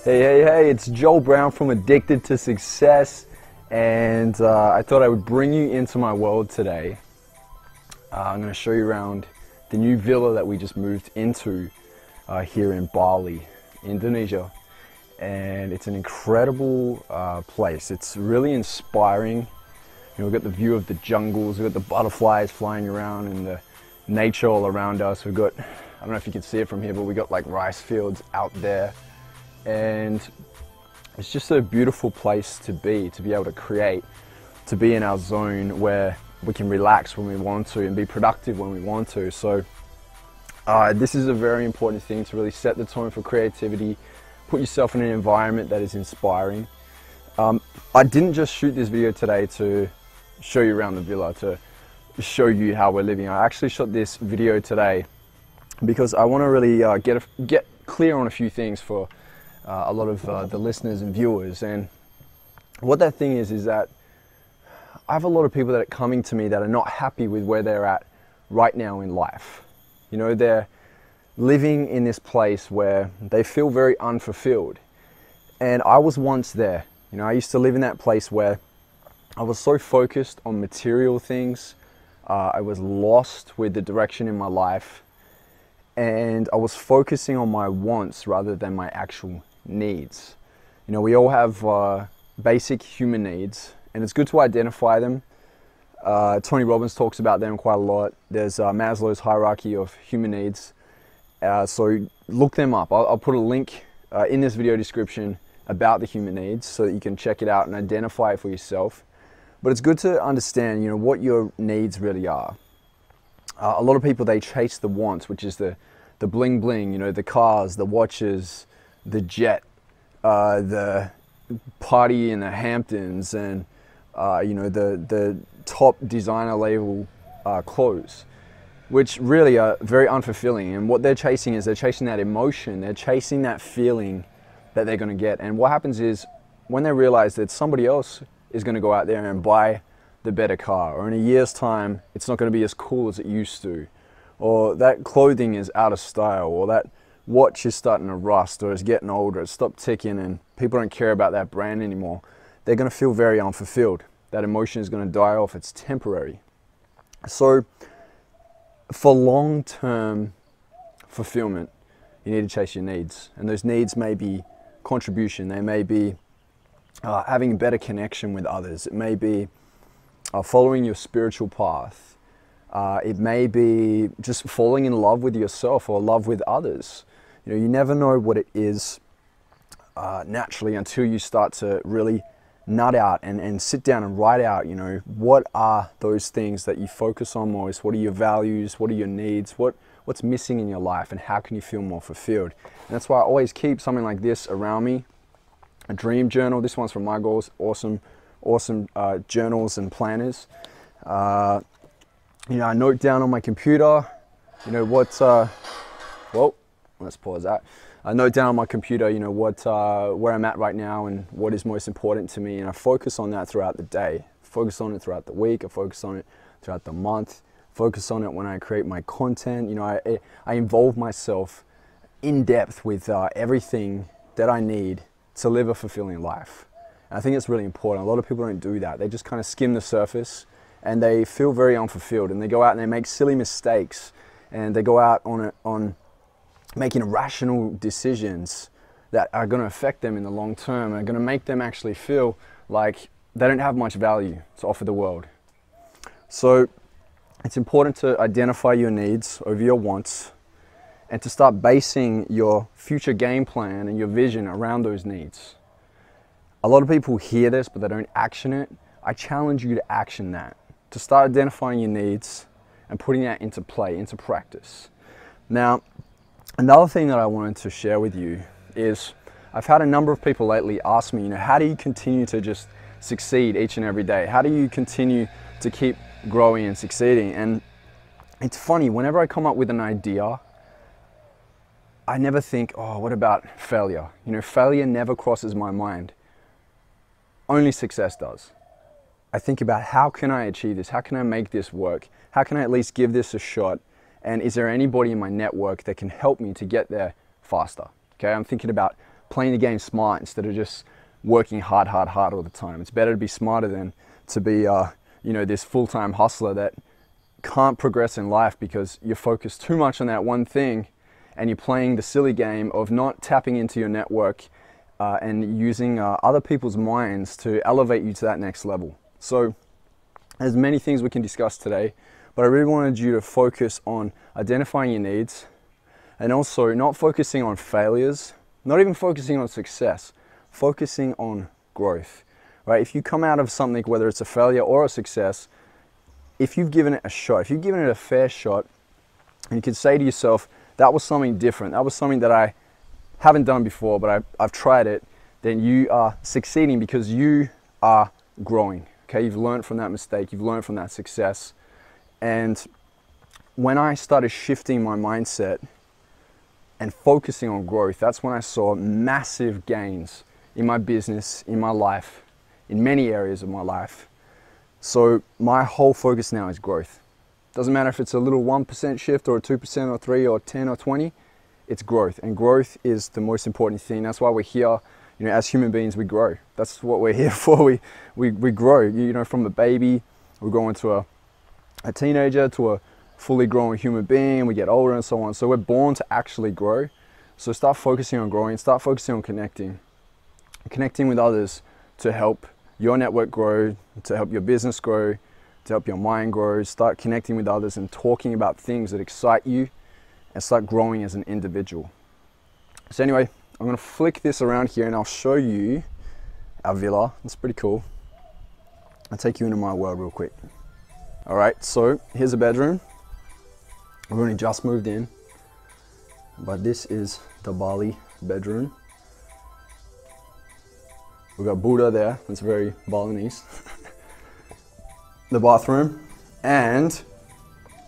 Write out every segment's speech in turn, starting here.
Hey, it's Joel Brown from Addicted to Success, and I thought I would bring you into my world today. I'm going to show you around the new villa that we just moved into here in Bali, Indonesia, and it's an incredible place. It's really inspiring. You know, we've got the view of the jungles, we've got the butterflies flying around and the nature all around us. We've got, I don't know if you can see it from here, but we got like rice fields out there. And it's just a beautiful place to be able to create, to be in our zone where we can relax when we want to and be productive when we want to. So this is a very important thing to really set the tone for creativity, put yourself in an environment that is inspiring. I didn't just shoot this video today to show you around the villa, to show you how we're living. I actually shot this video today because I want to really get clear on a few things for a lot of the listeners and viewers. And what that thing is that I have a lot of people that are coming to me that are not happy with where they're at right now in life. You know, they're living in this place where they feel very unfulfilled. And I was once there. You know, I used to live in that place where I was so focused on material things. I was lost with the direction in my life. And I was focusing on my wants rather than my actual needs. You know, we all have basic human needs, and it's good to identify them. Tony Robbins talks about them quite a lot. There's Maslow's hierarchy of human needs. So look them up. I'll put a link in this video description about the human needs so that you can check it out and identify it for yourself. But it's good to understand, you know, what your needs really are. A lot of people, they chase the wants, which is the bling bling, you know, the cars, the watches, the jet, the party in the Hamptons, and you know, the top designer label clothes, which really are very unfulfilling. And what they're chasing is they're chasing that emotion, they're chasing that feeling that they're going to get. And what happens is when they realize that somebody else is going to go out there and buy the better car, or in a year's time it's not going to be as cool as it used to, or that clothing is out of style, or that watch is starting to rust, or it's getting older, it's stopped ticking, and people don't care about that brand anymore, they're going to feel very unfulfilled. That emotion is going to die off. It's temporary. So for long-term fulfillment, you need to chase your needs, and those needs may be contribution, they may be having a better connection with others, it may be following your spiritual path, it may be just falling in love with yourself or love with others. You know, you never know what it is naturally until you start to really nut out and sit down and write out, you know, what are those things that you focus on most, what are your values, what are your needs, what's missing in your life, and how can you feel more fulfilled. And that's why I always keep something like this around me, a dream journal. This one's from My Goals. Awesome journals and planners. You know, I note down on my computer, you know, well, let's pause that. I note down on my computer, you know, where I'm at right now and what is most important to me, and I focus on that throughout the day. Focus on it throughout the week. I focus on it throughout the month. Focus on it when I create my content. You know, I involve myself in depth with everything that I need to live a fulfilling life. And I think it's really important. A lot of people don't do that. They just kind of skim the surface and they feel very unfulfilled, and they go out and they make silly mistakes, and they go out on making irrational decisions that are going to affect them in the long term and are going to make them actually feel like they don't have much value to offer the world. So it's important to identify your needs over your wants and to start basing your future game plan and your vision around those needs. A lot of people hear this, but they don't action it. I challenge you to action that, to start identifying your needs and putting that into play, into practice. Now, another thing that I wanted to share with you is I've had a number of people lately ask me, you know, how do you continue to just succeed each and every day? How do you continue to keep growing and succeeding? And it's funny, whenever I come up with an idea, I never think, oh, what about failure? You know, failure never crosses my mind. Only success does. I think about, how can I achieve this? How can I make this work? How can I at least give this a shot? And is there anybody in my network that can help me to get there faster? Okay, I'm thinking about playing the game smart instead of just working hard all the time. It's better to be smarter than to be, you know, this full-time hustler that can't progress in life because you're focused too much on that one thing and you're playing the silly game of not tapping into your network and using other people's minds to elevate you to that next level. So there's many things we can discuss today, but I really wanted you to focus on identifying your needs and also not focusing on failures, not even focusing on success, focusing on growth, right? If you come out of something, whether it's a failure or a success, if you've given it a shot, if you've given it a fair shot, and you could say to yourself, that was something different, that was something that I haven't done before, but I've tried it, then you are succeeding because you are growing, okay? You've learned from that mistake, you've learned from that success. And when I started shifting my mindset and focusing on growth, that's when I saw massive gains in my business, in my life, in many areas of my life. So my whole focus now is growth. Doesn't matter if it's a little 1% shift or a 2% or 3 or 10 or 20, it's growth. And growth is the most important thing. That's why we're here. You know, as human beings, we grow. That's what we're here for. We grow, you know, from a baby, we grow into a teenager to a fully grown human being, we get older and so on. So we're born to actually grow. So start focusing on growing, start focusing on connecting with others to help your network grow, to help your business grow, to help your mind grow. Start connecting with others and talking about things that excite you and start growing as an individual. So anyway, I'm gonna flick this around here and I'll show you our villa. It's pretty cool. I'll take you into my world real quick. All right, so here's a bedroom. We've only just moved in, but this is the Bali bedroom. We've got Buddha there, that's very Balinese. The bathroom, and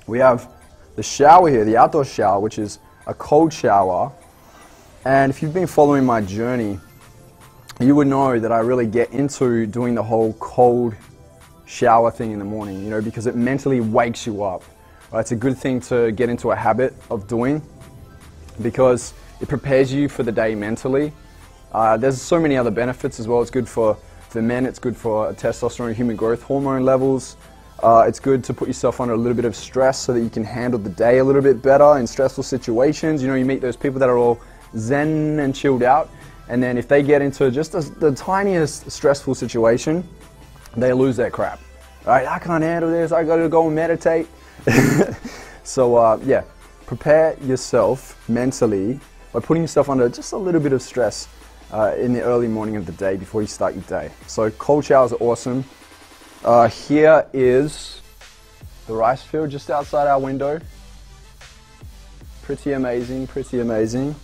we have the shower here, the outdoor shower, which is a cold shower. And if you've been following my journey, you would know that I really get into doing the whole cold shower thing in the morning, you know, because it mentally wakes you up. Right? It's a good thing to get into a habit of doing because it prepares you for the day mentally. There's so many other benefits as well. It's good for men, it's good for testosterone, human growth hormone levels. It's good to put yourself under a little bit of stress so that you can handle the day a little bit better in stressful situations. You know, you meet those people that are all zen and chilled out, and then if they get into just the tiniest stressful situation, they lose their crap. Right? I can't handle this, I gotta go and meditate. So yeah, prepare yourself mentally by putting yourself under just a little bit of stress in the early morning of the day before you start your day. So cold showers are awesome. Here is the rice field just outside our window. Pretty amazing, pretty amazing.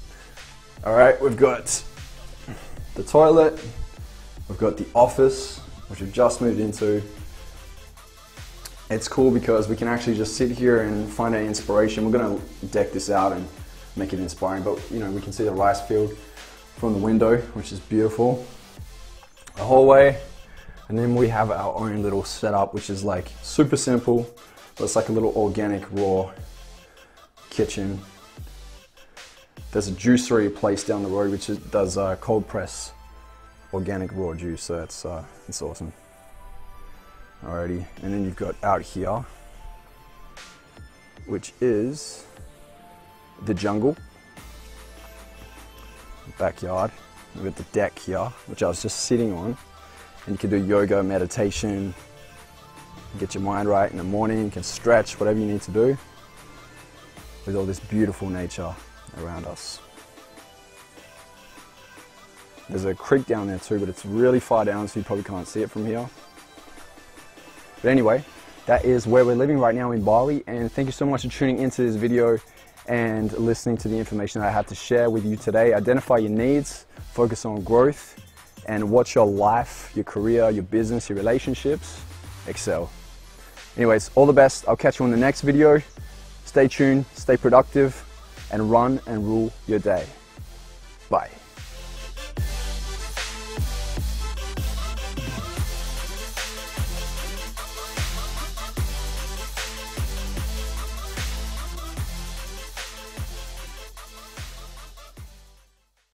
All right, we've got the toilet, we've got the office, which we've just moved into. It's cool because we can actually just sit here and find our inspiration. We're gonna deck this out and make it inspiring, but you know, we can see the rice field from the window, which is beautiful. The hallway, and then we have our own little setup, which is like super simple, but it's like a little organic raw kitchen. There's a juicery place down the road which does cold press organic raw juice, so it's awesome. Alrighty, and then you've got out here, which is the jungle, backyard. We've got the deck here, which I was just sitting on, and you can do yoga, meditation, get your mind right in the morning, you can stretch, whatever you need to do, with all this beautiful nature around us. There's a creek down there too, but it's really far down, so you probably can't see it from here. But anyway, that is where we're living right now in Bali, and thank you so much for tuning into this video and listening to the information that I had to share with you today. Identify your needs, focus on growth, and watch your life, your career, your business, your relationships excel. Anyways, all the best. I'll catch you on the next video. Stay tuned, stay productive, and run and rule your day. Bye.